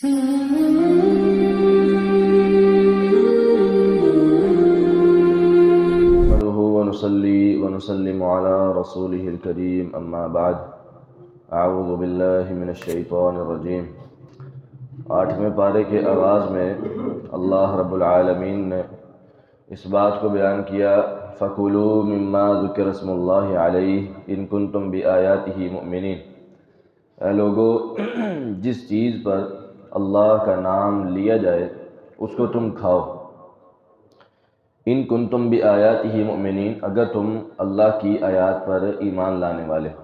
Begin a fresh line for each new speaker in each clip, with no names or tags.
نحمده ونصلي ونسلم على رسوله الكريم أما بعد اعوذ باللہ من الشیطان الرجیم۔ 8ویں پارے کے آغاز میں اللہ رب العالمین نے اس بات کو بیان کیا فَكُلُوا مِمَّا ذُكِرَ اسْمُ اللَّهِ عَلَيْهِ إِن كُنتُم بِآيَاتِهِ مُؤْمِنِينَ۔ اے لوگو، جس چیز پر اللہ کا نام لیا جائے اس کو تم کھاؤ۔ ان کنتم بآیاتہ مؤمنین، اگر تم اللہ کی آیات پر ایمان لانے والے ہو۔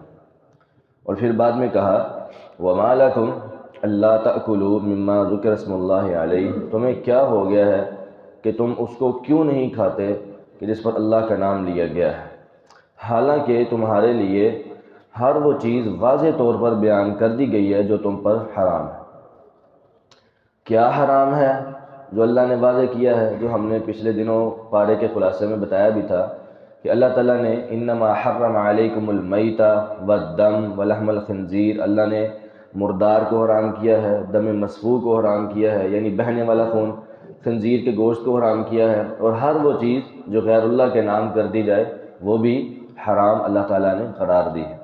اور پھر بعد میں کہا وَمَا لَكُمْ أَلَّا تَأْكُلُوا مِمَّا ذُكِرَ اسْمُ اللَّهِ عَلَيْهِ، تمہیں کیا ہو گیا ہے کہ تم اس کو کیوں نہیں کھاتے کہ جس پر اللہ کا نام لیا گیا ہے، حالانکہ تمہارے لیے ہر وہ چیز واضح طور پر بیان کر دی گئی ہے جو تم پر حرام ہے۔ کیا حرام ہے جو اللہ نے واضح کیا ہے، جو ہم نے پچھلے دنوں پارے کے خلاصے میں بتایا بھی تھا کہ اللہ تعالیٰ نے انما حرم علیکم المیتۃ والدم ولحم الخنزیر، اللہ نے مردار کو حرام کیا ہے، دم مسفوح کو حرام کیا ہے یعنی بہنے والا خون، خنزیر کے گوشت کو حرام کیا ہے، اور ہر وہ چیز جو غیر اللہ کے نام کر دی جائے وہ بھی حرام اللہ تعالیٰ نے قرار دی ہے۔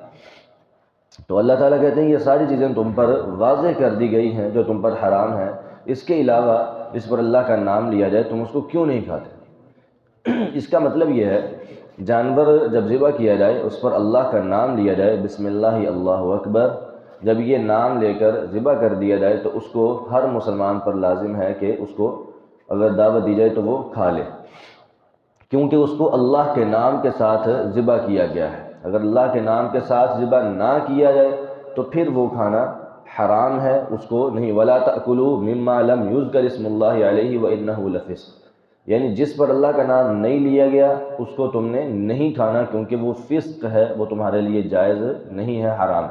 تو اللہ تعالیٰ کہتے ہیں یہ ساری چیزیں تم پر واضح کر دی گئی ہیں جو تم پر حرام ہیں، اس کے علاوہ اس پر اللہ کا نام لیا جائے تم اس کو کیوں نہیں کھاتے۔ اس کا مطلب یہ ہے جانور جب ذبح کیا جائے اس پر اللہ کا نام لیا جائے، بسم اللہ اللہ اکبر، جب یہ نام لے کر ذبح کر دیا جائے تو اس کو ہر مسلمان پر لازم ہے کہ اس کو اگر دعوت دی جائے تو وہ کھا لے، کیونکہ اس کو اللہ کے نام کے ساتھ ذبح کیا گیا ہے۔ اگر اللہ کے نام کے ساتھ ذبح نہ کیا جائے تو پھر وہ کھانا حرام ہے، اس کو نہیں۔ وَلَا تَأْكُلُوا مِمَّا لَمْ يُذْكَرِ اسْمُ اللَّهِ عَلَيْهِ وَإِنَّهُ لَفِسْقٌ، یعنی جس پر اللہ کا نام نہیں لیا گیا اس کو تم نے نہیں کھانا، کیونکہ وہ فسق ہے، وہ تمہارے لیے جائز نہیں ہے، حرام۔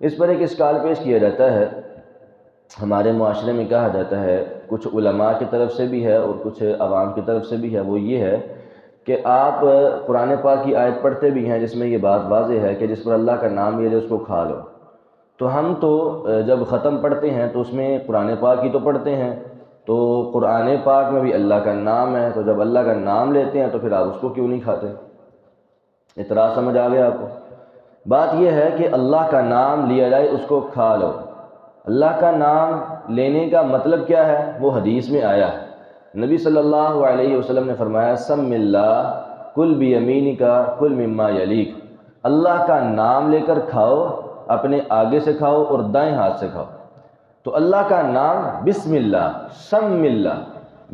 اس پر ایک اشکال پیش کیا جاتا ہے، ہمارے معاشرے میں کہا جاتا ہے، کچھ علماء کی طرف سے بھی ہے اور کچھ عوام کی طرف سے بھی ہے، وہ یہ ہے کہ آپ قرآن پاک کی آیت پڑھتے بھی ہیں جس میں یہ بات واضح ہے کہ جس پر اللہ کا نام لیا جائے اس کو کھا لو، تو ہم تو جب ختم پڑھتے ہیں تو اس میں قرآن پاک ہی تو پڑھتے ہیں، تو قرآن پاک میں بھی اللہ کا نام ہے، تو جب اللہ کا نام لیتے ہیں تو پھر آپ اس کو کیوں نہیں کھاتے؟ اعتراض سمجھ آ گیا آپ کو؟ بات یہ ہے کہ اللہ کا نام لیا جائے اس کو کھا لو۔ اللہ کا نام لینے کا مطلب کیا ہے؟ وہ حدیث میں آیا ہے، نبی صلی اللہ علیہ وسلم نے فرمایا سم اللہ کل بیمینک کل مما یلیک، اللہ کا نام لے کر کھاؤ، اپنے آگے سے کھاؤ اور دائیں ہاتھ سے کھاؤ۔ تو اللہ کا نام بسم اللہ، سم اللہ،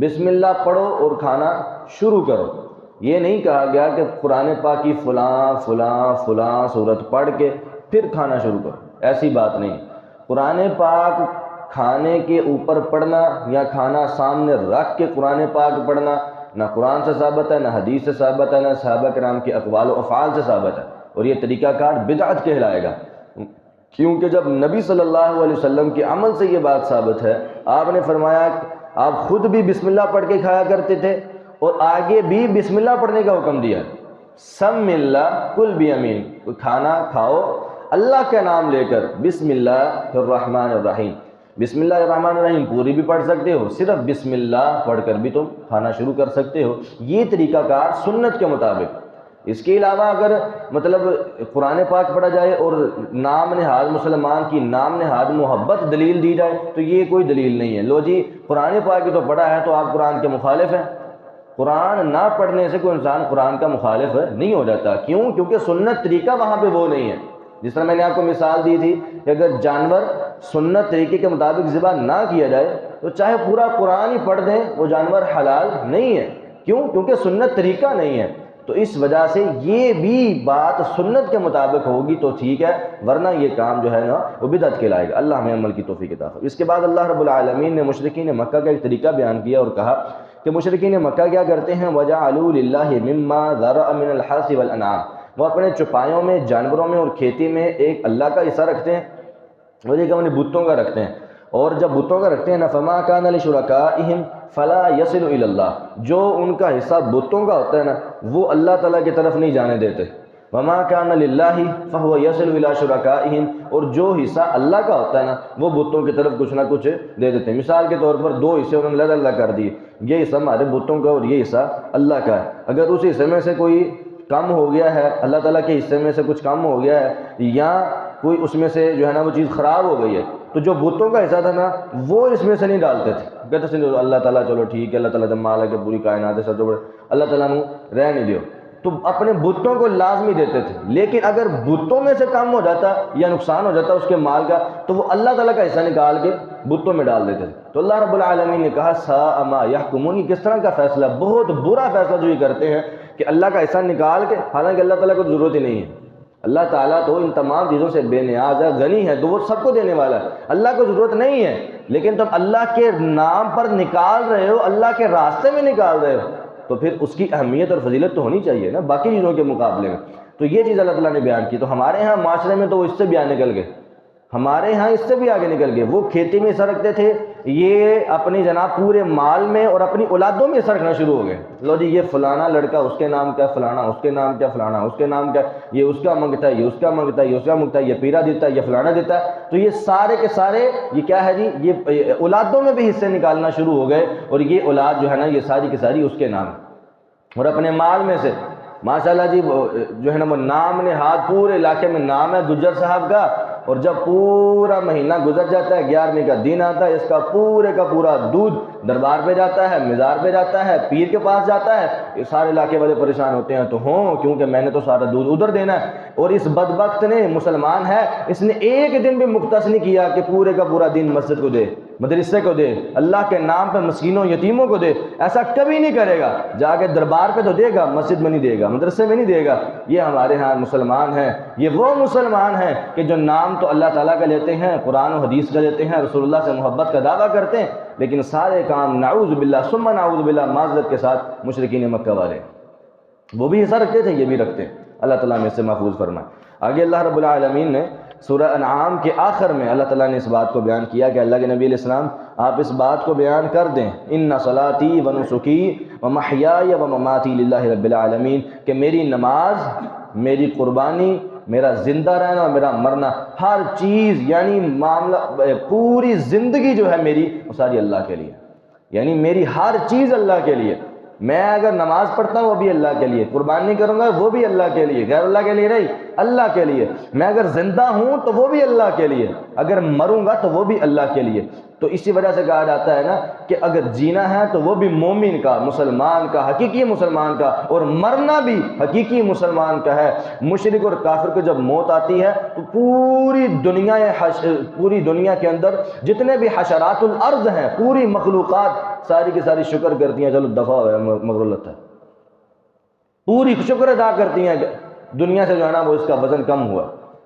بسم اللہ پڑھو اور کھانا شروع کرو۔ یہ نہیں کہا گیا کہ قرآن پاک کی فلاں فلاں فلاں صورت پڑھ کے پھر کھانا شروع کرو، ایسی بات نہیں۔ قرآن پاک کھانے کے اوپر پڑھنا یا کھانا سامنے رکھ کے قرآن پاک پڑھنا نہ قرآن سے ثابت ہے، نہ حدیث سے ثابت ہے، نہ صحابہ کرام کے اقوال و افعال سے ثابت ہے، اور یہ طریقہ کار بدعت کہلائے گا، کیونکہ جب نبی صلی اللہ علیہ وسلم کے عمل سے یہ بات ثابت ہے، آپ نے فرمایا آپ خود بھی بسم اللہ پڑھ کے کھایا کرتے تھے اور آگے بھی بسم اللہ پڑھنے کا حکم دیا، سم اللہ کل بیمین، کھانا کھاؤ اللہ کا نام لے کر، بسم اللہ الرحمن الرحیم، بسم اللہ الرحمن الرحیم پوری بھی پڑھ سکتے ہو، صرف بسم اللہ پڑھ کر بھی تم کھانا شروع کر سکتے ہو، یہ طریقہ کار سنت کے مطابق۔ اس کے علاوہ اگر مطلب قرآن پاک پڑھا جائے اور نام نہاد مسلمان کی نام نہاد محبت دلیل دی جائے تو یہ کوئی دلیل نہیں ہے۔ لو جی قرآن پاک کی تو پڑھا ہے تو آپ قرآن کے مخالف ہیں۔ قرآن نہ پڑھنے سے کوئی انسان قرآن کا مخالف نہیں ہو جاتا، کیوں؟ کیونکہ سنت طریقہ وہاں پہ وہ نہیں ہے۔ جس طرح میں نے آپ کو مثال دی تھی کہ اگر جانور سنت طریقے کے مطابق ذبح نہ کیا جائے تو چاہے پورا قرآن ہی پڑھ دیں وہ جانور حلال نہیں ہے، کیوں؟ کیونکہ سنت طریقہ نہیں ہے۔ تو اس وجہ سے یہ بھی بات سنت کے مطابق ہوگی تو ٹھیک ہے، ورنہ یہ کام جو ہے نا وہ بدعت کہلائے گا۔ اللہ ہمیں عمل کی توفیق عطا فرمائے۔ اس کے بعد اللہ رب العالمین نے مشرکین مکہ کا ایک طریقہ بیان کیا اور کہا کہ مشرکین مکہ کیا کرتے ہیں، وَجَعَلُوا لِلَّهِ مِمَّا ذَرَأَ مِنَ الْحَرْثِ وَالْأَنْعَامِ، وہ اپنے چوپایوں میں، جانوروں میں اور کھیتی میں ایک اللہ کا حصہ رکھتے ہیں اور ایک اپنے بتوں کا رکھتے ہیں، اور جب بتوں کا رکھتے ہیں نا فَمَا كَانَ لِشُرَكَائِهِمْ فَلَا يَصِلُ إِلَى اللَّهِ، جو ان کا حصہ بتوں کا ہوتا ہے نا وہ اللہ تعالیٰ کی طرف نہیں جانے دیتے، وما كان للہ فهو يصل الى شركائهم، اور جو حصہ اللہ کا ہوتا ہے نا وہ بتوں کی طرف کچھ نہ کچھ دے دیتے ہیں۔ مثال کے طور پر 2 حصے انہوں نے اللہ اللہ کر دیے، یہ حصہ ہمارے بتوں کا اور یہ حصہ اللہ کا ہے۔ اگر اس حصے میں سے کوئی کم ہو گیا ہے، اللہ تعالیٰ کے حصے میں سے کچھ کم ہو گیا ہے، یا کوئی اس میں سے جو ہے نا وہ چیز خراب ہو گئی ہے، تو جو بتوں کا حصہ تھا نا وہ اس میں سے نہیں ڈالتے تھے، کہتے تھے اللہ تعالیٰ چلو ٹھیک ہے، اللہ تعالیٰ جب مالک ہے پوری کائنات ہے سب سے بڑے، اللہ تعالیٰ نے رہ نہیں دیو، تو اپنے بتوں کو لازمی دیتے تھے۔ لیکن اگر بتوں میں سے کم ہو جاتا یا نقصان ہو جاتا اس کے مال کا، تو وہ اللہ تعالیٰ کا حصہ نکال کے بتوں میں ڈال دیتے تھے۔ تو اللہ رب العالمین نے کہا ساء ما یحکمون، کس طرح کا فیصلہ، بہت برا فیصلہ جو یہ کرتے ہیں کہ اللہ کا حصہ نکال کے، حالانکہ اللہ تعالیٰ کو ضرورت ہی نہیں ہے، اللہ تعالیٰ تو ان تمام چیزوں سے بے نیاز ہے، غنی ہے، تو وہ سب کو دینے والا ہے، اللہ کو ضرورت نہیں ہے، لیکن تم اللہ کے نام پر نکال رہے ہو، اللہ کے راستے میں نکال رہے ہو، تو پھر اس کی اہمیت اور فضیلت تو ہونی چاہیے نا باقی چیزوں کے مقابلے میں۔ تو یہ چیز اللہ تعالیٰ نے بیان کی۔ تو ہمارے ہاں معاشرے میں تو وہ اس سے بھی آگے نکل گئے، ہمارے ہاں اس سے بھی آگے نکل گئے، وہ کھیتی میں حصہ رکھتے تھے، یہ اپنی جناب پورے مال میں اور اپنی اولادوں میں حصہ رکھنا شروع ہو گئے۔ لو جی یہ فلانا لڑکا اس کے نام کیا، فلانا اس کے نام کیا، فلانا اس کے نام کیا، یہ اس کا منگتا ہے، یہ اس کا منگتا ہے، یہ اس کا منگتا ہے، یہ پیرا دیتا ہے، یہ فلانا دیتا ہے، تو یہ سارے کے سارے یہ کیا ہے جی، یہ اولادوں میں بھی حصے نکالنا شروع ہو گئے، اور یہ اولاد جو ہے نا یہ ساری کی ساری اس کے نام ہے، اور اپنے مال میں سے ماشاءاللہ جی جو ہے نا وہ نام نہاد پورے علاقے میں نام ہے گجر صاحب کا، اور جب پورا مہینہ گزر جاتا ہے، 11ویں کا دن آتا ہے، اس کا پورے کا پورا دودھ دربار پہ جاتا ہے، مزار پہ جاتا ہے، پیر کے پاس جاتا ہے، یہ سارے علاقے والے پریشان ہوتے ہیں، تو ہوں کیونکہ میں نے تو سارا دودھ ادھر دینا ہے، اور اس بدبخت نے، مسلمان ہے، اس نے ایک دن بھی مختص نہیں کیا کہ پورے کا پورا دن مسجد کو دے، مدرسے کو دے، اللہ کے نام پہ مسکینوں یتیموں کو دے، ایسا کبھی نہیں کرے گا، جا کے دربار پہ تو دے گا، مسجد میں نہیں دے گا، مدرسے میں نہیں دے گا۔ یہ ہمارے ہاں مسلمان ہیں، یہ وہ مسلمان ہیں کہ جو نام تو اللہ تعالیٰ کا لیتے ہیں، قرآن و حدیث کا لیتے ہیں، رسول اللہ سے محبت کا دعویٰ کرتے ہیں، لیکن سارے کام نعوذ باللہ ثم نعوذ باللہ معذرت کے ساتھ مشرکین مکہ والے، وہ بھی حصہ رکھتے تھے، یہ بھی رکھتے ہیں، اللہ تعالیٰ میں سے محفوظ فرمائے۔ آگے اللہ رب العالمین نے سورہ انعام کے آخر میں اللہ تعالیٰ نے اس بات کو بیان کیا کہ اللہ کے نبی علیہ السلام آپ اس بات کو بیان کر دیں، ان صلاتی و نسکی و محیای و مماتی للہ رب العالمین، کہ میری نماز، میری قربانی، میرا زندہ رہنا اور میرا مرنا، ہر چیز یعنی معاملہ، پوری زندگی جو ہے میری وہ ساری اللہ کے لیے، یعنی میری ہر چیز اللہ کے لیے۔ میں اگر نماز پڑھتا ہوں وہ بھی اللہ کے لیے، قربانی کروں گا وہ بھی اللہ کے لیے، غیر اللہ کے لیے نہیں، اللہ کے لیے۔ میں اگر زندہ ہوں تو وہ بھی اللہ کے لیے، اگر مروں گا تو وہ بھی اللہ کے لیے۔ تو اسی وجہ سے کہا جاتا ہے نا کہ اگر جینا ہے تو وہ بھی مومن کا، مسلمان کا، حقیقی مسلمان کا، اور مرنا بھی حقیقی مسلمان کا ہے۔ مشرک اور کافر کو جب موت آتی ہے تو پوری دنیا کے اندر جتنے بھی حشرات الارض ہیں، پوری مخلوقات ساری کی ساری شکر کرتی ہیں، چلو دفع ہو مغر اللہ ہے، پوری شکر ادا کرتی ہیں کہ دنیا سے جو ہے نا وہ اس کا وزن کم ہوا۔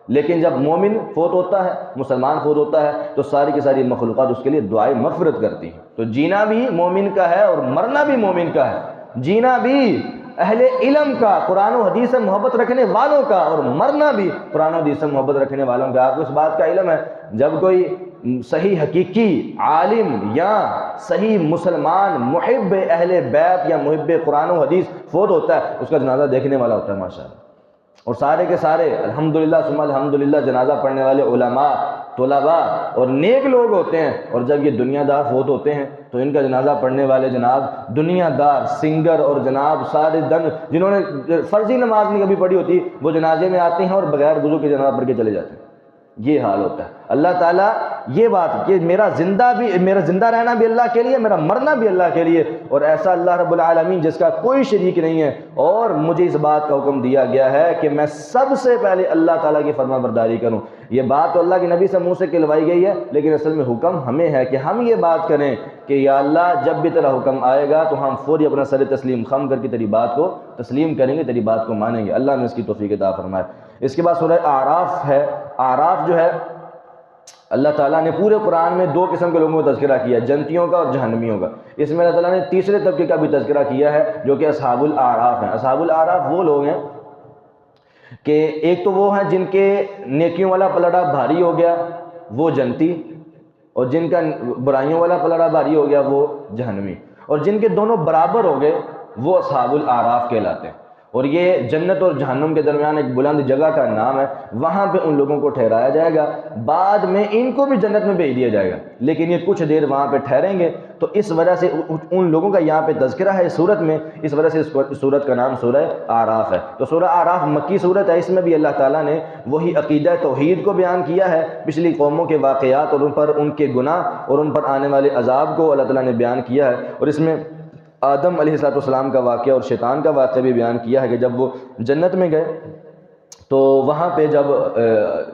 لیکن جب مومن فوت ہوتا ہے، مسلمان فوت ہوتا ہے، تو ساری کی ساری مخلوقات اس کے لیے دعائے مغفرت کرتی ہیں۔ تو جینا بھی مومن کا ہے اور مرنا بھی مومن کا ہے، جینا بھی اہل علم کا، قرآن و حدیث سے محبت رکھنے والوں کا، اور مرنا بھی قرآن و حدیث سے محبت رکھنے والوں کا۔ آپ کو اس بات کا علم ہے جب کوئی صحیح حقیقی عالم یا صحیح مسلمان محب اہل بیت یا محب قرآن و حدیث فوت ہوتا ہے، اس کا جنازہ دیکھنے والا ہوتا ہے ماشاءاللہ، اور سارے کے سارے الحمدللہ ثم الحمدللہ جنازہ پڑھنے والے علماء، طلباء اور نیک لوگ ہوتے ہیں۔ اور جب یہ دنیا دار فوت ہوتے ہیں تو ان کا جنازہ پڑھنے والے جناب دنیا دار سنگر اور جناب سارے جنہوں نے فرضی نماز نہیں کبھی پڑھی ہوتی، وہ جنازے میں آتے ہیں اور بغیر وضو کے جنازہ پڑھ کے چلے جاتے ہیں۔ یہ حال ہوتا ہے۔ اللہ تعالیٰ یہ بات کہ میرا زندہ رہنا بھی اللہ کے لیے، میرا مرنا بھی اللہ کے لیے، اور ایسا اللہ رب العالمین جس کا کوئی شریک نہیں ہے، اور مجھے اس بات کا حکم دیا گیا ہے کہ میں سب سے پہلے اللہ تعالیٰ کی فرما برداری کروں۔ یہ بات تو اللہ کے نبی سے منہ سے کہلوائی گئی ہے، لیکن اصل میں حکم ہمیں ہے کہ ہم یہ بات کریں کہ یا اللہ جب بھی تیرا حکم آئے گا تو ہم فوری اپنا سر تسلیم خم کر کے تیری بات کو تسلیم کریں گے، تیری بات کو مانیں گے۔ اللہ نے اس کی توفیق عطا فرمائے۔ اس کے بعد سورہ اعراف ہے۔ اعراف جو ہے اللہ تعالیٰ نے پورے قرآن میں 2 قسم کے لوگوں کا تذکرہ کیا ہے، جنتیوں کا اور جہنمیوں کا۔ اس میں اللہ تعالیٰ نے تیسرے طبقے کا بھی تذکرہ کیا ہے جو کہ اصحاب الاعراف ہیں۔ اصحاب الاعراف وہ لوگ ہیں کہ ایک تو وہ ہیں جن کے نیکیوں والا پلڑا بھاری ہو گیا وہ جنتی، اور جن کا برائیوں والا پلڑا بھاری ہو گیا وہ جہنمی، اور جن کے دونوں برابر ہو گئے وہ اصحاب الاعراف کہلاتے ہیں۔ اور یہ جنت اور جہنم کے درمیان ایک بلند جگہ کا نام ہے، وہاں پہ ان لوگوں کو ٹھہرایا جائے گا، بعد میں ان کو بھی جنت میں بھیج دیا جائے گا، لیکن یہ کچھ دیر وہاں پہ ٹھہریں گے۔ تو اس وجہ سے ان لوگوں کا یہاں پہ تذکرہ ہے اس صورت میں، اس وجہ سے اس صورت کا نام سورہ اعراف ہے۔ تو سورہ اعراف مکی صورت ہے، اس میں بھی اللہ تعالیٰ نے وہی عقیدہ توحید کو بیان کیا ہے، پچھلی قوموں کے واقعات اور ان پر ان کے گناہ اور ان پر آنے والے عذاب کو اللہ تعالیٰ نے بیان کیا ہے، اور اس میں آدم علیہ السلام کا واقعہ اور شیطان کا واقعہ بھی بیان کیا ہے کہ جب وہ جنت میں گئے تو وہاں پہ جب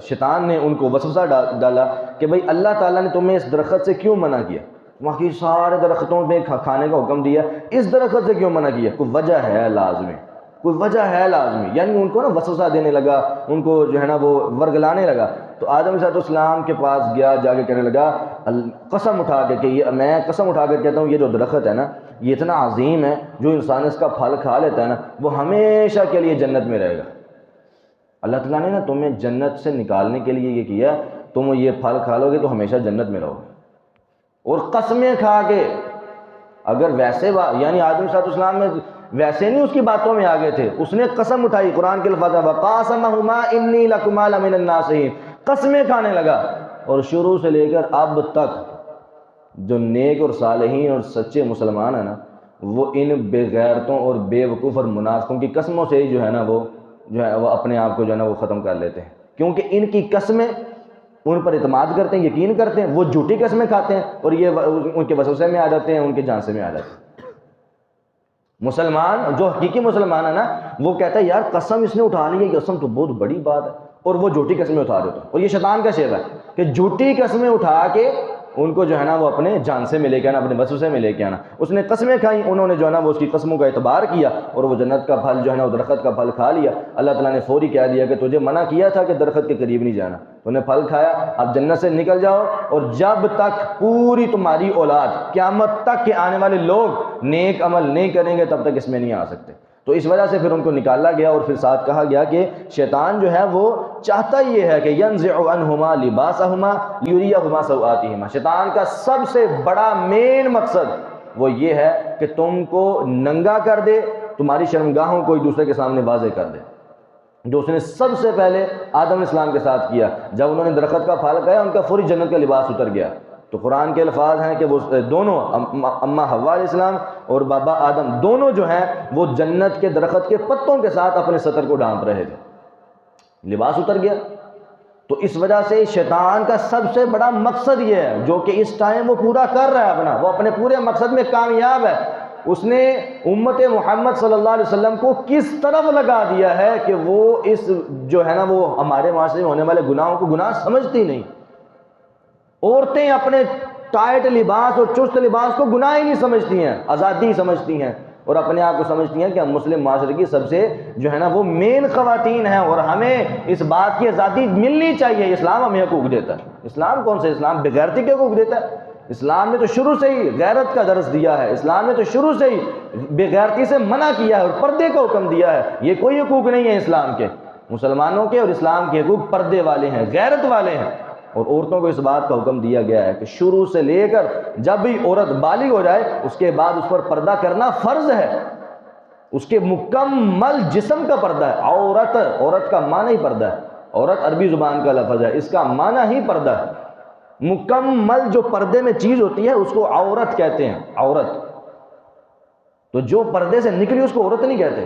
شیطان نے ان کو وسوسہ ڈالا کہ بھئی اللہ تعالیٰ نے تمہیں اس درخت سے کیوں منع کیا، وہاں کی سارے درختوں پہ کھانے کا حکم دیا، اس درخت سے کیوں منع کیا، کوئی وجہ ہے لازمی، کوئی وجہ ہے لازمی، یعنی ان کو نا وسوسہ دینے لگا، ان کو جو ہے نا وہ ورگلانے لگا۔ تو آدم علیہ السلام کے پاس گیا، جا کے کہنے لگا قسم اٹھا کے کہ میں قسم اٹھا کر کہتا ہوں یہ جو درخت ہے نا یہ اتنا عظیم ہے، جو انسان اس کا پھل کھا لیتا ہے نا وہ ہمیشہ کے لیے جنت میں رہے گا۔ اللہ تعالیٰ نے نا تمہیں جنت سے نکالنے کے لیے یہ کیا، تم یہ پھل کھا لو گے تو ہمیشہ جنت میں رہو گے۔ اور قسمیں کھا کے، اگر ویسے یعنی آدم علیہ السلام میں ویسے نہیں اس کی باتوں میں آگے تھے، اس نے قسم اٹھائی، قرآن کے الفاظ وَقَاسَمَهُمَا إِنِّي لَكُمَا لَمِنَ النَّاصِحِينَ، قسمیں کھانے لگا۔ اور شروع سے لے کر اب تک جو نیک اور صالحین اور سچے مسلمان ہیں نا وہ ان بے غیرتوں اور بے وقوف اور منافقوں کی قسموں سے ہی جو ہے نا وہ اپنے آپ کو جو ہے نا وہ ختم کر لیتے ہیں، کیونکہ ان کی قسمیں ان پر اعتماد کرتے ہیں، یقین کرتے ہیں، وہ جھوٹی قسمیں کھاتے ہیں اور یہ ان کے وسوسے میں آ جاتے ہیں، ان کے جھانسے میں آ جاتے ہیں۔ مسلمان جو حقیقی مسلمان ہے نا وہ کہتا ہے یار قسم اس نے اٹھا لی ہے، قسم تو بہت بڑی بات ہے، اور وہ جھوٹی قسمیں اٹھا دیتا ہے۔ اور یہ شیطان کا شیب ہے کہ جھوٹی قسمیں اٹھا کے ان کو جو ہے نا وہ اپنے جھانسے میں لے کے آنا، اپنے وسوسے میں لے کے آنا۔ اس نے قسمیں کھائیں، انہوں نے جو ہے نا وہ اس کی قسموں کا اعتبار کیا اور وہ جنت کا پھل جو ہے نا وہ درخت کا پھل کھا لیا۔ اللہ تعالیٰ نے فوری کہہ دیا کہ تجھے منع کیا تھا کہ درخت کے قریب نہیں جانا، تو نے پھل کھایا، اب جنت سے نکل جاؤ، اور جب تک پوری تمہاری اولاد قیامت تک کے آنے والے لوگ نیک عمل نہیں کریں گے تب تک اس میں نہیں آ سکتے۔ تو اس وجہ سے پھر ان کو نکالا گیا، اور پھر ساتھ کہا گیا کہ شیطان جو ہے وہ چاہتا یہ ہے کہ ينزع عنہما لباسہما لیریہما سوآتہما، شیطان کا سب سے بڑا مین مقصد وہ یہ ہے کہ تم کو ننگا کر دے، تمہاری شرمگاہوں کو ایک دوسرے کے سامنے واضح کر دے، جو اس نے سب سے پہلے آدم علیہ السلام کے ساتھ کیا۔ جب انہوں نے درخت کا پھل کھایا ان کا فوری جنت کا لباس اتر گیا۔ تو قرآن کے الفاظ ہیں کہ وہ دونوں اماں حوا علیہ السلام اور بابا آدم دونوں جو ہیں وہ جنت کے درخت کے پتوں کے ساتھ اپنے سطر کو ڈھانپ رہے تھے، لباس اتر گیا۔ تو اس وجہ سے شیطان کا سب سے بڑا مقصد یہ ہے جو کہ اس ٹائم وہ پورا کر رہا ہے اپنا، وہ اپنے پورے مقصد میں کامیاب ہے۔ اس نے امت محمد صلی اللہ علیہ وسلم کو کس طرف لگا دیا ہے کہ وہ اس جو ہے نا وہ ہمارے معاشرے میں ہونے والے گناہوں کو گناہ سمجھتی نہیں۔ عورتیں اپنے ٹائٹ لباس اور چست لباس کو گناہ ہی نہیں سمجھتی ہیں، آزادی سمجھتی ہیں، اور اپنے آپ کو سمجھتی ہیں کہ ہم مسلم معاشرے کی سب سے جو ہے نا وہ مین خواتین ہیں اور ہمیں اس بات کی آزادی ملنی چاہیے۔ اسلام ہمیں حقوق دیتا ہے۔ اسلام کون سے؟ اسلام بے غیرتی کے حقوق دیتا ہے؟ اسلام نے تو شروع سے ہی غیرت کا درس دیا ہے، اسلام نے تو شروع سے ہی بے غیرتی سے منع کیا ہے اور پردے کا حکم دیا ہے۔ یہ کوئی حقوق نہیں ہے اسلام کے، مسلمانوں کے اور اسلام کے حقوق پردے والے ہیں، غیرت والے ہیں۔ اور عورتوں کو اس بات کا حکم دیا گیا ہے کہ شروع سے لے کر جب بھی عورت بالغ ہو جائے اس کے بعد اس پر پردہ کرنا فرض ہے، اس کے مکمل جسم کا پردہ ہے۔ عورت کا معنی ہی پردہ ہے، عورت عربی زبان کا لفظ ہے، اس کا معنی ہی پردہ ہے۔ مکمل جو پردے میں چیز ہوتی ہے اس کو عورت کہتے ہیں، عورت۔ تو جو پردے سے نکلی اس کو عورت نہیں کہتے۔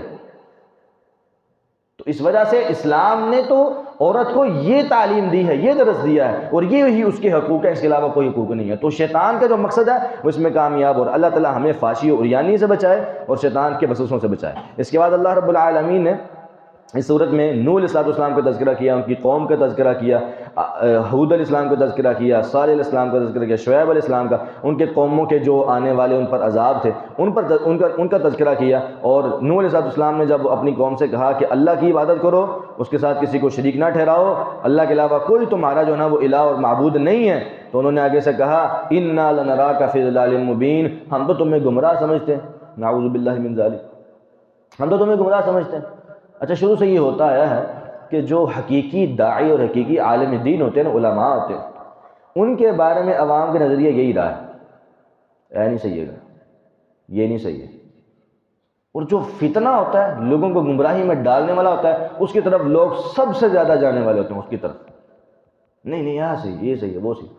تو اس وجہ سے اسلام نے تو عورت کو یہ تعلیم دی ہے، یہ درس دیا ہے، اور یہ ہی اس کے حقوق ہے، اس کے علاوہ کوئی حقوق نہیں ہے۔ تو شیطان کا جو مقصد ہے وہ اس میں کامیاب، اور اللہ تعالی ہمیں فحشی و عریانی سے بچائے اور شیطان کے وسوسوں سے بچائے۔ اس کے بعد اللہ رب العالمین نے اس صورت میں نوح علیہ السلام کا تذکرہ کیا، ان کی قوم کا تذکرہ کیا، ہود علیہ السلام کا تذکرہ کیا، صالح علیہ السلام کا تذکرہ کیا، شعیب علیہ السلام کا، ان کے قوموں کے جو آنے والے ان پر عذاب تھے ان کا تذکرہ کیا۔ اور نوح علیہ السلام نے جب اپنی قوم سے کہا کہ اللہ کی عبادت کرو، اس کے ساتھ کسی کو شریک نہ ٹھہراؤ، اللہ کے علاوہ کوئی تمہارا جو ہے نا وہ الہ اور معبود نہیں ہے، تو انہوں نے آگے سے کہا انا لنراک فی ضلال مبین، ہم تو تمہیں گمراہ سمجھتے ہیں، نعوذ باللہ من ذالک، ہم تو تمہیں گمراہ سمجھتے ہیں۔ اچھا، شروع سے یہ ہوتا آیا ہے کہ جو حقیقی داعی اور حقیقی عالم دین ہوتے ہیں نا، علماء ہوتے ہیں، ان کے بارے میں عوام کا نظریہ یہی رہا ہے، نہیں صحیح ہے، یہ نہیں صحیح ہے، اور جو فتنہ ہوتا ہے لوگوں کو گمراہی میں ڈالنے والا ہوتا ہے، اس کی طرف لوگ سب سے زیادہ جانے والے ہوتے ہیں، اس کی طرف نہیں نہیں یہاں صحیح، یہ صحیح ہے، وہ صحیح،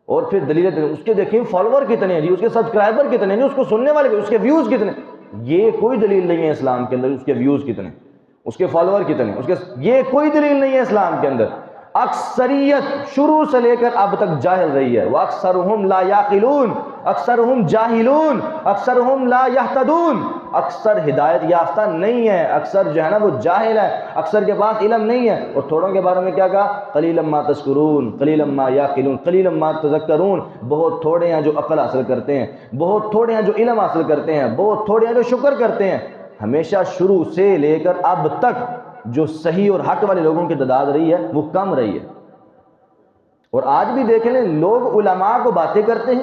اور پھر دلیل اس کے دیکھیں فالوور کتنے ہیں جی، اس کے سبسکرائبر کتنے ہیں، اس کو سننے والے اس کے ویوز کتنے، یہ کوئی دلیل نہیں ہے اسلام کے اندر اس کے ویوز کتنے، اس کے فالوور کتنے، اس کے یہ کوئی دلیل نہیں ہے اسلام کے اندر۔ اکثریت شروع سے لے کر اب تک جاہل رہی ہے، وَأَكْثَرُهُمْ لَا يَعْقِلُونَ، اکثرهم جاہلون، اکثرهم لا يهتدون، اکثر ہدایت یافتہ نہیں ہے، اکثر جو ہے نا وہ جاہل ہے، اکثر کے پاس علم نہیں ہے۔ اور تھوڑوں کے بارے میں کیا کہا؟ قلیلا ما تشکرون، قلیلا ما یعقلون، قلیلا ما تذکرون، بہت تھوڑے ہیں جو عقل حاصل کرتے ہیں، بہت تھوڑے ہیں جو علم حاصل کرتے ہیں، بہت تھوڑے ہیں جو شکر کرتے ہیں۔ ہمیشہ شروع سے لے کر اب تک جو صحیح اور حق والے لوگوں کی تعداد رہی ہے وہ کم رہی ہے۔ اور آج بھی دیکھ لیں لوگ علماء کو باتیں کرتے ہیں،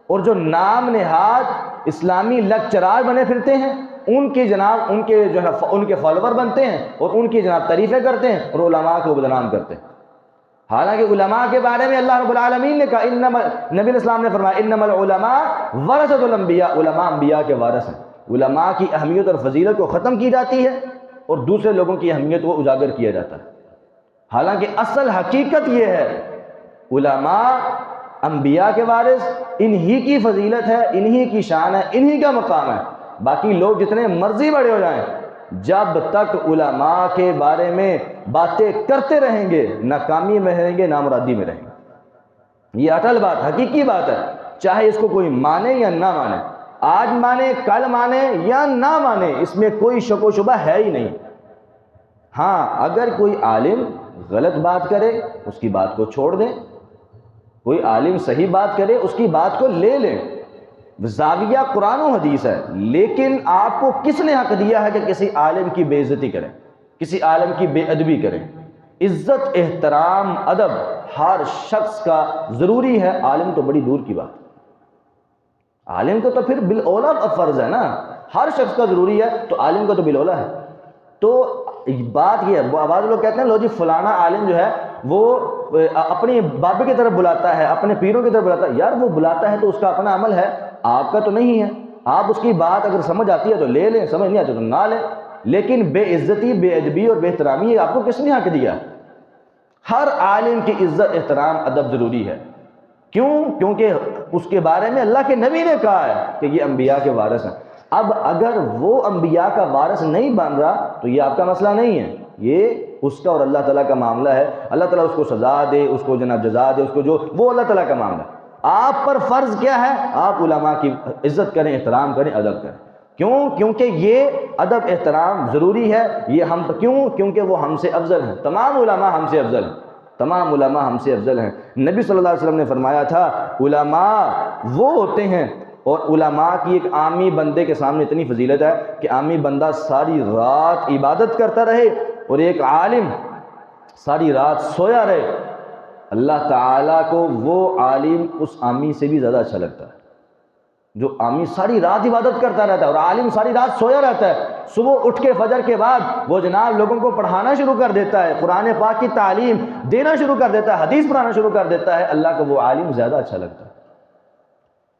اور جو نام نہاد اسلامی لیکچرار بنے پھرتے ہیں ان کی جناب ان کے جو ہے ان کے فالوور بنتے ہیں اور ان کی جناب تعریفیں کرتے ہیں اور علماء کو بدنام کرتے ہیں۔ حالانکہ علماء کے بارے میں اللہ رب العالمین نے کہا، نبی الاسلام نے فرمایا انما العلماء ورثۃ الانبیاء، علماء انبیاء کے وارث ہیں۔ علماء کی اہمیت اور فضیلت کو ختم کی جاتی ہے اور دوسرے لوگوں کی اہمیت کو اجاگر کیا جاتا ہے، حالانکہ اصل حقیقت یہ ہے علماء انبیاء کے وارث، انہی کی فضیلت ہے، انہی کی شان ہے، انہی کا مقام ہے۔ باقی لوگ جتنے مرضی بڑے ہو جائیں، جب تک علماء کے بارے میں باتیں کرتے رہیں گے ناکامی میں رہیں گے، نامرادی میں رہیں گے۔ یہ اٹل بات، حقیقی بات ہے، چاہے اس کو کوئی مانے یا نہ مانے، آج مانے کل مانے یا نہ مانے، اس میں کوئی شک و شبہ ہے ہی نہیں۔ ہاں اگر کوئی عالم غلط بات کرے اس کی بات کو چھوڑ دیں، کوئی عالم صحیح بات کرے اس کی بات کو لے لیں، زاویہ قرآن و حدیث ہے، لیکن آپ کو کس نے حق دیا ہے کہ کسی عالم کی بے عزتی کریں، کسی عالم کی بے ادبی کریں؟ عزت، احترام، ادب ہر شخص کا ضروری ہے، عالم تو بڑی دور کی بات، عالم کو تو پھر بالاولا فرض ہے نا، ہر شخص کا ضروری ہے تو عالم کا تو بالاولا ہے۔ تو بات یہ ہے، بعض لوگ کہتے ہیں لو جی فلانا عالم جو ہے وہ اپنی بابے کی طرف بلاتا ہے، اپنے پیروں کی طرف بلاتا ہے، یار وہ بلاتا ہے تو اس کا اپنا عمل ہے، آپ کا تو نہیں ہے۔ آپ اس کی بات اگر سمجھ آتی ہے تو لے لیں، سمجھ نہیں آتی تو نہ لیں، لیکن بے عزتی، بے ادبی اور بے احترامی یہ آپ کو کس نے حق دیا؟ ہر عالم کی عزت، احترام، ادب ضروری ہے۔ کیوں؟ کیونکہ اس کے بارے میں اللہ کے نبی نے کہا ہے کہ یہ انبیاء کے وارث ہیں۔ اب اگر وہ انبیاء کا وارث نہیں بن رہا تو یہ آپ کا مسئلہ نہیں ہے، یہ اس کا اور اللہ تعالیٰ کا معاملہ ہے، اللہ تعالیٰ اس کو سزا دے، اس کو جناب جزا دے، اس کو جو وہ اللہ تعالیٰ کا معاملہ ہے۔ آپ پر فرض کیا ہے؟ آپ علماء کی عزت کریں، احترام کریں، ادب کریں۔ کیوں؟ کیونکہ یہ ادب احترام ضروری ہے، یہ ہم کیوں؟ کیونکہ وہ ہم سے افضل ہیں، تمام علماء ہم سے افضل ہیں، تمام علماء ہم سے افضل ہیں۔ نبی صلی اللہ علیہ وسلم نے فرمایا تھا علماء وہ ہوتے ہیں، اور علماء کی ایک عامی بندے کے سامنے اتنی فضیلت ہے کہ عامی بندہ ساری رات عبادت کرتا رہے اور ایک عالم ساری رات سویا رہے، اللہ تعالیٰ کو وہ عالم اس عامی سے بھی زیادہ اچھا لگتا ہے۔ جو عامی ساری رات عبادت کرتا رہتا ہے اور عالم ساری رات سویا رہتا ہے، صبح اٹھ کے فجر کے بعد وہ جناب لوگوں کو پڑھانا شروع کر دیتا ہے، قرآن پاک کی تعلیم دینا شروع کر دیتا ہے، حدیث پڑھانا شروع کر دیتا ہے، اللہ کو وہ عالم زیادہ اچھا لگتا ہے۔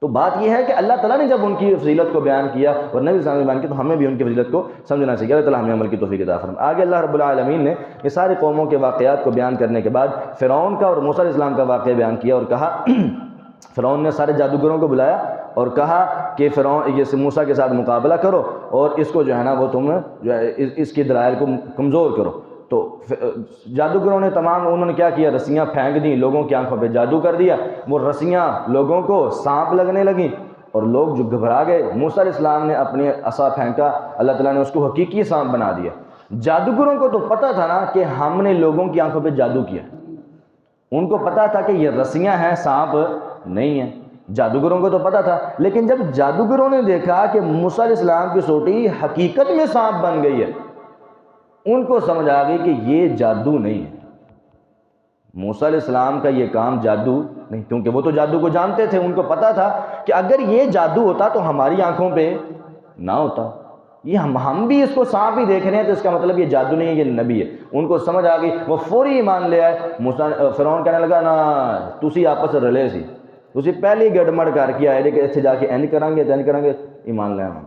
تو بات یہ ہے کہ اللہ تعالیٰ نے جب ان کی فضیلت کو بیان کیا اور نبی صلی اللہ علیہ وسلم نے بیان کیا تو ہمیں بھی ان کی فضیلت کو سمجھنا چاہیے۔ اللہ تعالیٰ ہمیں عمل کی توفیق عطا فرمائے۔ آگے اللہ رب العالمین نے یہ ساری قوموں کے واقعات کو بیان کرنے کے بعد فرعون کا اور موسیٰ علیہ السلام کا واقعہ بیان کیا اور کہا فرعون نے سارے جادوگروں کو بلایا اور کہا کہ فرعون یہ موسیٰ کے ساتھ مقابلہ کرو اور اس کو جو ہے نا وہ تم جو ہے اس کی دلائل کو کمزور کرو۔ تو جادوگروں نے انہوں نے کیا کیا؟ رسیاں پھینک دیں، لوگوں کی آنکھوں پہ جادو کر دیا، وہ رسیاں لوگوں کو سانپ لگنے لگیں اور لوگ جو گھبرا گئے۔ موسیٰ علیہ السلام نے اپنے عصا پھینکا، اللہ تعالیٰ نے اس کو حقیقی سانپ بنا دیا۔ جادوگروں کو تو پتہ تھا نا کہ ہم نے لوگوں کی آنکھوں پہ جادو کیا، ان کو پتہ تھا کہ یہ رسیاں ہیں، سانپ نہیں ہیں، جادوگروں کو تو پتہ تھا۔ لیکن جب جادوگروں نے دیکھا کہ موسیٰ علیہ السلام کی سوٹی حقیقت میں سانپ بن گئی ہے، ان کو سمجھ آ گئی کہ یہ جادو نہیں ہے، موسیٰ علیہ السلام کا یہ کام جادو نہیں، کیونکہ وہ تو جادو کو جانتے تھے، ان کو پتا تھا کہ اگر یہ جادو ہوتا تو ہماری آنکھوں پہ نہ ہوتا، یہ ہم بھی اس کو سانپ ہی دیکھ رہے ہیں تو اس کا مطلب یہ جادو نہیں ہے، یہ نبی ہے۔ ان کو سمجھ آ گئی، وہ فوری ایمان لے آئے۔ فرعون کہنے لگا نا تسی آپس رلے سی، تسی پہلی گڑمڑ کر کے آئے کہ اتنے جا کے اینج کریں گے ایمان لے آؤں۔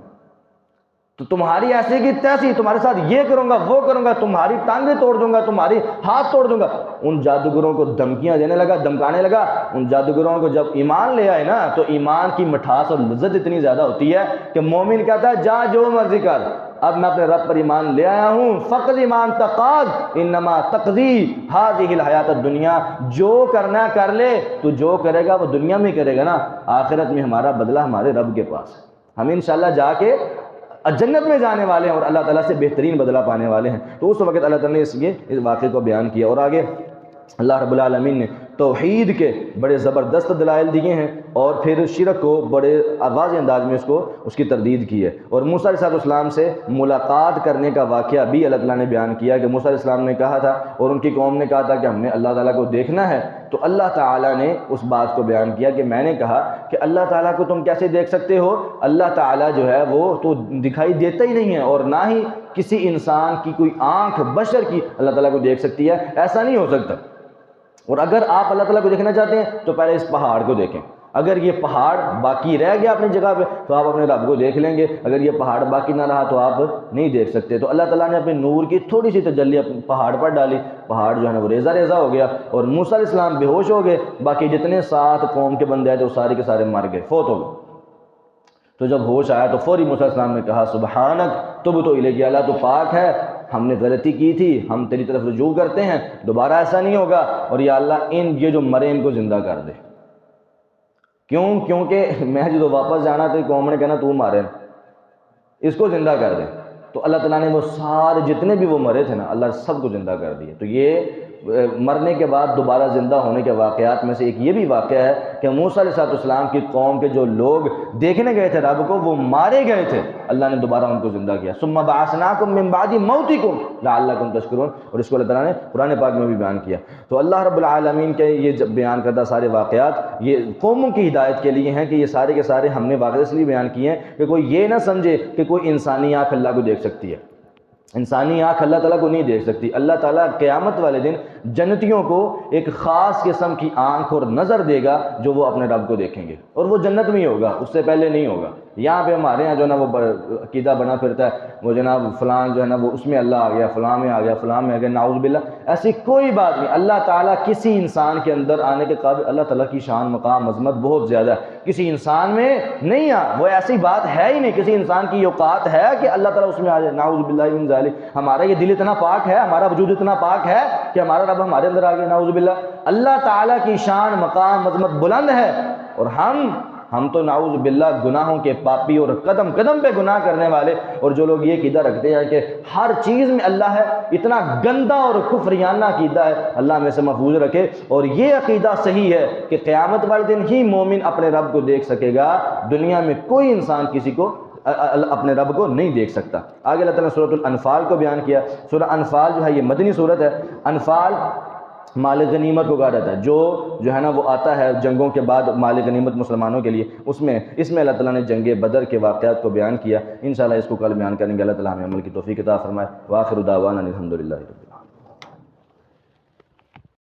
تو تمہاری ایسی کی تیسی، تمہارے ساتھ یہ کروں گا وہ کروں گا، تمہاری ٹانگیں توڑ دوں گا، تمہاری ہاتھ توڑ دوں گا۔ ان جادوگروں کو دھمکیاں دینے لگا، دھمکانے لگا۔ ان جادوگروں کو جب ایمان لے آئے نا تو ایمان کی مٹھاس اور لذت اتنی زیادہ ہوتی ہے کہ مومن کہتا ہے جا جو مرضی کر، اب میں اپنے رب پر ایمان لے آیا ہوں، فقط ایمان تقاض انما تقضی هذه الحیات الدنیا، جو کرنا کر لے، تو جو کرے گا وہ دنیا میں کرے گا نا، آخرت میں ہمارا بدلہ ہمارے رب کے پاس ہے، ہم انشاءاللہ جا کے جنت میں جانے والے ہیں اور اللہ تعالیٰ سے بہترین بدلہ پانے والے ہیں۔ تو اس وقت اللہ تعالیٰ نے اس واقعے کو بیان کیا، اور آگے اللہ رب العالمین نے توحید کے بڑے زبردست دلائل دیے ہیں، اور پھر شرک کو بڑے واضح انداز میں اس کی تردید کی ہے۔ اور موسیٰ علیہ السلام سے ملاقات کرنے کا واقعہ بھی اللہ تعالیٰ نے بیان کیا کہ موسیٰ علیہ السلام نے کہا تھا اور ان کی قوم نے کہا تھا کہ ہم نے اللہ تعالیٰ کو دیکھنا ہے، تو اللہ تعالیٰ نے اس بات کو بیان کیا کہ میں نے کہا کہ اللہ تعالیٰ کو تم کیسے دیکھ سکتے ہو، اللہ تعالیٰ جو ہے وہ تو دکھائی دیتا ہی نہیں ہے، اور نہ ہی کسی انسان کی کوئی آنکھ بشر کی اللہ تعالیٰ کو دیکھ سکتی ہے، ایسا نہیں ہو سکتا۔ اور اگر آپ اللہ تعالیٰ کو دیکھنا چاہتے ہیں تو پہلے اس پہاڑ کو دیکھیں، اگر یہ پہاڑ باقی رہ گیا اپنی جگہ پہ تو آپ اپنے رب کو دیکھ لیں گے، اگر یہ پہاڑ باقی نہ رہا تو آپ نہیں دیکھ سکتے۔ تو اللہ تعالیٰ نے اپنے نور کی تھوڑی سی تجلی اپنے پہاڑ پر ڈالی، پہاڑ جو ہے نا وہ ریزہ ریزہ ہو گیا، اور موسیٰ علیہ السلام بے ہوش ہو گئے، باقی جتنے 7 قوم کے بندے آئے تو سارے کے سارے مر گئے، فوت ہو گئے۔ تو جب ہوش آیا تو فوری موسیٰ علیہ السلام نے کہا سبحانک تبت الیک، اللہ تو پاک ہے، ہم نے غلطی کی تھی، ہم تیری طرف رجوع کرتے ہیں، دوبارہ ایسا نہیں ہوگا، اور یا اللہ یہ جو مرے ان کو زندہ کر دے۔ کیونکہ میں جو واپس جانا تو قوم نے کہنا تو مارے، اس کو زندہ کر دے۔ تو اللہ تعالیٰ نے وہ سارے جتنے بھی وہ مرے تھے نا، اللہ سب کو زندہ کر دیے۔ تو یہ مرنے کے بعد دوبارہ زندہ ہونے کے واقعات میں سے ایک یہ بھی واقعہ ہے کہ موسیٰ علیہ السلام کی قوم کے جو لوگ دیکھنے گئے تھے رب کو، وہ مارے گئے تھے، اللہ نے دوبارہ ان کو زندہ کیا۔ ثم بعثناکم من بعد موتکم لعلکم تشکرون، اور اس کو اللہ تعالیٰ نے قرآن پاک میں بھی بیان کیا۔ تو اللہ رب العالمین کے یہ بیان کردہ سارے واقعات یہ قوموں کی ہدایت کے لیے ہیں کہ یہ سارے کے سارے ہم نے واقعات اس لیے بیان کیے ہیں کہ کوئی یہ نہ سمجھے کہ کوئی انسانی آنکھ اللہ کو دیکھ سکتی ہے، انسانی آنکھ اللہ تعالیٰ کو نہیں دیکھ سکتی۔ اللہ تعالیٰ قیامت والے دن جنتیوں کو ایک خاص قسم کی آنکھ اور نظر دے گا جو وہ اپنے رب کو دیکھیں گے، اور وہ جنت میں ہی ہوگا، اس سے پہلے نہیں ہوگا۔ یہاں پہ ہمارے یہاں جو ہے نا وہ عقیدہ بنا پھرتا ہے، وہ جناب فلان جو ہے نا وہ اس میں اللہ آ گیا، فلان میں آ گیا، فلان میں آ گیا، نعوذ باللہ، ایسی کوئی بات نہیں۔ اللہ تعالیٰ کسی انسان کے اندر آنے کے قابل، اللہ تعالیٰ کی شان مقام عظمت بہت زیادہ ہے، کسی انسان میں نہیں وہ ایسی بات ہے ہی نہیں، کسی انسان کی اوقات ہے کہ اللہ تعالیٰ اس میں آ جائے، نعوذ باللہ من ذالک۔ ہمارا یہ دل اتنا پاک ہے، ہمارا وجود اتنا پاک ہے کہ ہمارا رب ہمارے اندر آ گیا، نعوذ باللہ۔ اللہ تعالیٰ کی شان مقام عظمت بلند ہے، اور ہم تو نعوذ باللہ گناہوں کے پاپی اور قدم قدم پہ گناہ کرنے والے، اور جو لوگ یہ عقیدہ رکھتے ہیں کہ ہر چیز میں اللہ ہے، اتنا گندا اور کفریانہ عقیدہ ہے، اللہ ہمیں سے محفوظ رکھے۔ اور یہ عقیدہ صحیح ہے کہ قیامت والے دن ہی مومن اپنے رب کو دیکھ سکے گا، دنیا میں کوئی انسان کسی کو اپنے رب کو نہیں دیکھ سکتا۔ آگے اللہ تعالیٰ نے سورۃ الانفال کو بیان کیا۔ سورہ انفال جو ہے یہ مدنی سورت ہے۔ انفال مال غنیمت کو کہا جاتا ہے، جو ہے نا وہ آتا ہے جنگوں کے بعد مال غنیمت مسلمانوں کے لیے، اس میں اللہ تعالیٰ نے جنگ بدر کے واقعات کو بیان کیا۔ انشاءاللہ اس کو کل بیان کریں گے۔ اللہ تعالیٰ ہمیں عمل کی توفیق عطا فرمائے۔ وآخر دعوانا الحمدللہ رب العالمین۔